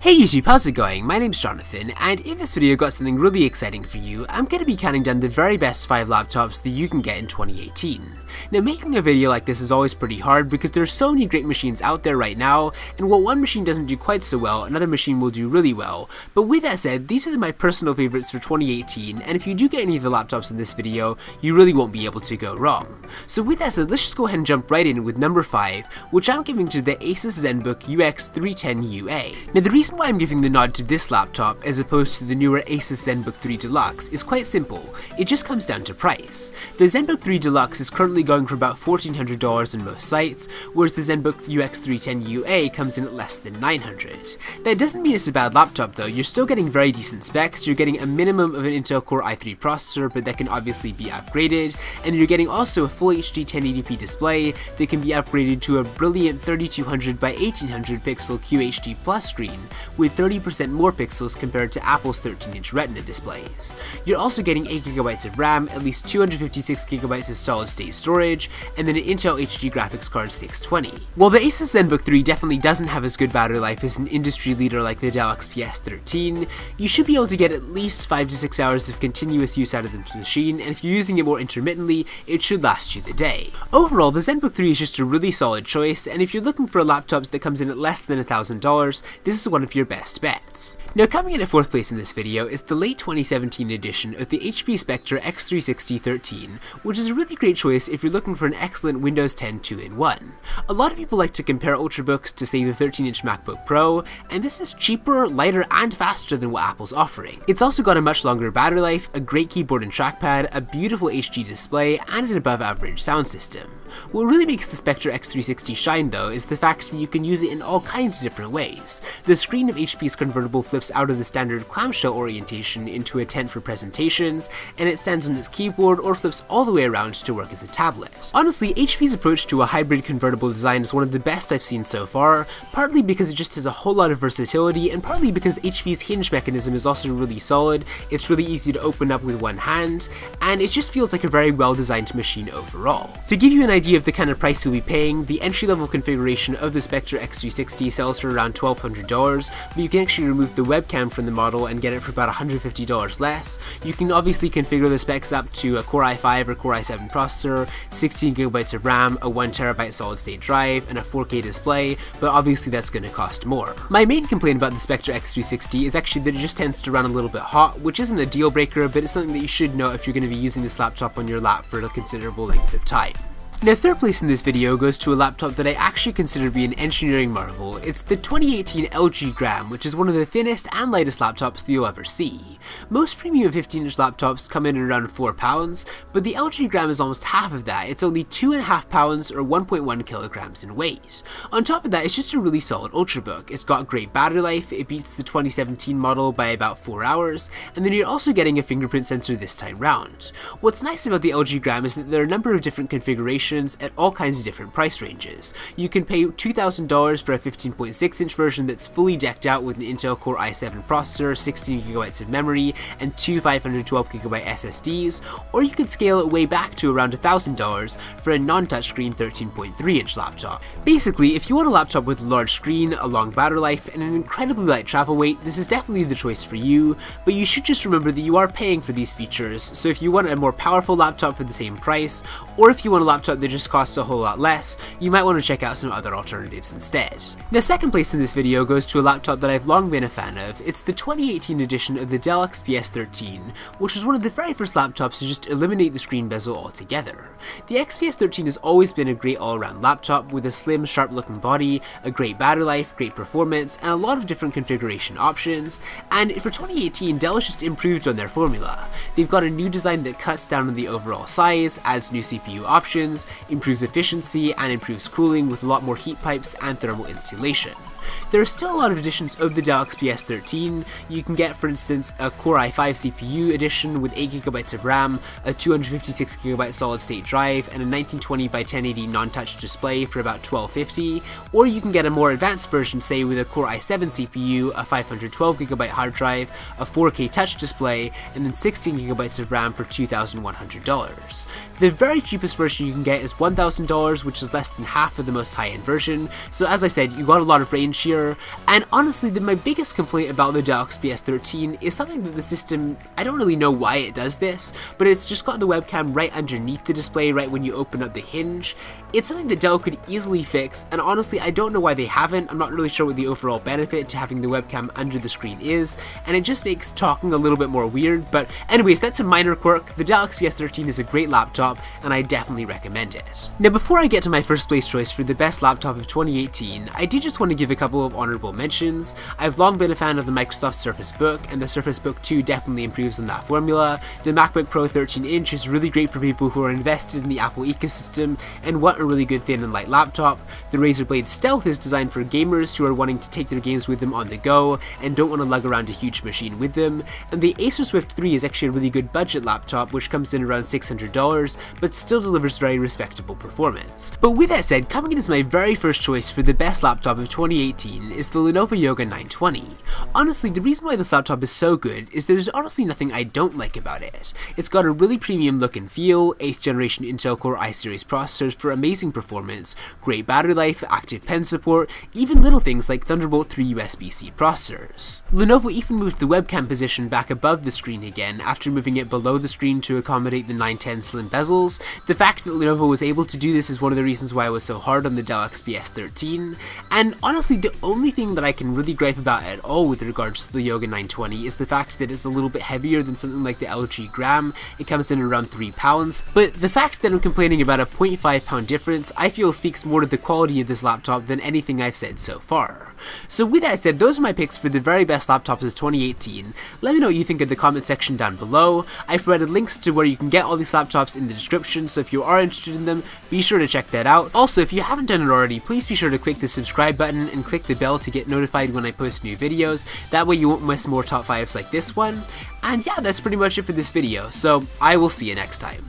Hey YouTube, how's it going? My name's Jonathan, and in this video I've got something really exciting for you. I'm going to be counting down the very best 5 laptops that you can get in 2018. Now, making a video like this is always pretty hard because there are so many great machines out there right now, and while one machine doesn't do quite so well, another machine will do really well. But with that said, these are my personal favorites for 2018, and if you do get any of the laptops in this video, you really won't be able to go wrong. So with that said, let's just go ahead and jump right in with number 5, which I'm giving to the Asus ZenBook UX310UA. Now, the reason why I'm giving the nod to this laptop as opposed to the newer Asus ZenBook 3 Deluxe is quite simple. It just comes down to price. The ZenBook 3 Deluxe is currently going for about $1,400 on most sites, whereas the ZenBook UX310UA comes in at less than $900. That doesn't mean it's a bad laptop though. You're still getting very decent specs. You're getting a minimum of an Intel Core i3 processor, but that can obviously be upgraded, and you're getting also a full HD 1080p display that can be upgraded to a brilliant 3200 by 1800 pixel QHD Plus screen with 30% more pixels compared to Apple's 13-inch Retina displays. You're also getting 8GB of RAM, at least 256GB of solid-state storage, and then an Intel HD graphics card 620. While the Asus ZenBook 3 definitely doesn't have as good battery life as an industry leader like the Dell XPS 13, you should be able to get at least 5 to 6 hours of continuous use out of this machine, and if you're using it more intermittently, it should last you the day. Overall, the ZenBook 3 is just a really solid choice, and if you're looking for a laptop that comes in at less than $1,000, this is one of your best bets. Now, coming in at 4th place in this video is the late 2017 edition of the HP Spectre X360-13, which is a really great choice if you're looking for an excellent Windows 10 2-in-1. A lot of people like to compare Ultrabooks to, say, the 13-inch MacBook Pro, and this is cheaper, lighter, and faster than what Apple's offering. It's also got a much longer battery life, a great keyboard and trackpad, a beautiful HD display, and an above-average sound system. What really makes the Spectre X360 shine though is the fact that you can use it in all kinds of different ways. The screen of HP's convertible flips out of the standard clamshell orientation into a tent for presentations, and it stands on its keyboard or flips all the way around to work as a tablet. Honestly, HP's approach to a hybrid convertible design is one of the best I've seen so far, partly because it just has a whole lot of versatility, and partly because HP's hinge mechanism is also really solid. It's really easy to open up with one hand, and it just feels like a very well designed machine overall. To give you an idea of the kind of price you'll be paying, the entry-level configuration of the Spectre X360 sells for around $1,200, but you can actually remove the webcam from the model and get it for about $150 less. You can obviously configure the specs up to a Core i5 or Core i7 processor, 16GB of RAM, a 1TB solid-state drive, and a 4K display, but obviously that's going to cost more. My main complaint about the Spectre X360 is actually that it just tends to run a little bit hot, which isn't a deal breaker, but it's something that you should know if you're going to be using this laptop on your lap for a considerable length of time. Now, 3rd place in this video goes to a laptop that I actually consider to be an engineering marvel. It's the 2018 LG Gram, which is one of the thinnest and lightest laptops that you'll ever see. Most premium 15-inch laptops come in at around 4 pounds, but the LG Gram is almost half of that. It's only 2.5 pounds or 1.1 kilograms in weight. On top of that, it's just a really solid Ultrabook. It's got great battery life, it beats the 2017 model by about 4 hours, and then you're also getting a fingerprint sensor this time round. What's nice about the LG Gram is that there are a number of different configurations at all kinds of different price ranges. You can pay $2,000 for a 15.6-inch version that's fully decked out with an Intel Core i7 processor, 16GB of memory, and two 512GB SSDs, or you can scale it way back to around $1,000 for a non-touchscreen 13.3-inch laptop. Basically, if you want a laptop with a large screen, a long battery life, and an incredibly light travel weight, this is definitely the choice for you, but you should just remember that you are paying for these features, so if you want a more powerful laptop for the same price, or if you want a laptop that just costs a whole lot less, you might want to check out some other alternatives instead. Now, 2nd place in this video goes to a laptop that I've long been a fan of. It's the 2018 edition of the Dell XPS 13, which was one of the very first laptops to just eliminate the screen bezel altogether. The XPS 13 has always been a great all-around laptop with a slim, sharp-looking body, a great battery life, great performance, and a lot of different configuration options, and for 2018, Dell has just improved on their formula. They've got a new design that cuts down on the overall size, adds new CPU options, improves efficiency, and improves cooling with a lot more heat pipes and thermal insulation. There are still a lot of editions of the Dell XPS 13. You can get, for instance, a Core i5 CPU edition with 8GB of RAM, a 256GB solid-state drive, and a 1920 by 1080 non-touch display for about $1250, or you can get a more advanced version, say with a Core i7 CPU, a 512GB hard drive, a 4K touch display, and then 16GB of RAM for $2,100. The very cheapest version you can get is $1,000, which is less than half of the most high-end version, so as I said, you got a lot of range here, and honestly my biggest complaint about the Dell XPS 13 is something that the system, I don't really know why it does this, but it's just got the webcam right underneath the display right when you open up the hinge. It's something that Dell could easily fix, and honestly I don't know why they haven't. I'm not really sure what the overall benefit to having the webcam under the screen is, and it just makes talking a little bit more weird, but anyways, that's a minor quirk. The Dell XPS 13 is a great laptop, and I definitely recommend it. Now before I get to my first place choice for the best laptop of 2018, I did just want to give a couple of honorable mentions. I've long been a fan of the Microsoft Surface Book, and the Surface Book 2 definitely improves on that formula. The MacBook Pro 13-inch is really great for people who are invested in the Apple ecosystem and want a really good thin and light laptop. The Razer Blade Stealth is designed for gamers who are wanting to take their games with them on the go and don't want to lug around a huge machine with them. And the Acer Swift 3 is actually a really good budget laptop, which comes in around $600, but still delivers very respectable performance. But with that said, coming in as my very first choice for the best laptop of 2018 is the Lenovo Yoga 920. Honestly, the reason why this laptop is so good is that there's honestly nothing I don't like about it. It's got a really premium look and feel, 8th generation Intel Core i-series processors for amazing performance, great battery life, active pen support, even little things like Thunderbolt 3 USB-C processors. Lenovo even moved the webcam position back above the screen again after moving it below the screen to accommodate the 910 slim bezels. The fact that Lenovo was able to do this is one of the reasons why I was so hard on the Dell XPS 13, and honestly the only thing that I can really gripe about at all with regards to the Yoga 920 is the fact that it's a little bit heavier than something like the LG Gram. It comes in around 3 pounds, but the fact that I'm complaining about a 0.5 pound difference I feel speaks more to the quality of this laptop than anything I've said so far. So with that said, those are my picks for the very best laptops of 2018. Let me know what you think in the comment section down below. I've provided links to where you can get all these laptops in the description, so if you are interested in them, be sure to check that out. Also, if you haven't done it already, please be sure to click the subscribe button and click the bell to get notified when I post new videos. That way you won't miss more top 5s like this one. And yeah, that's pretty much it for this video, so I will see you next time.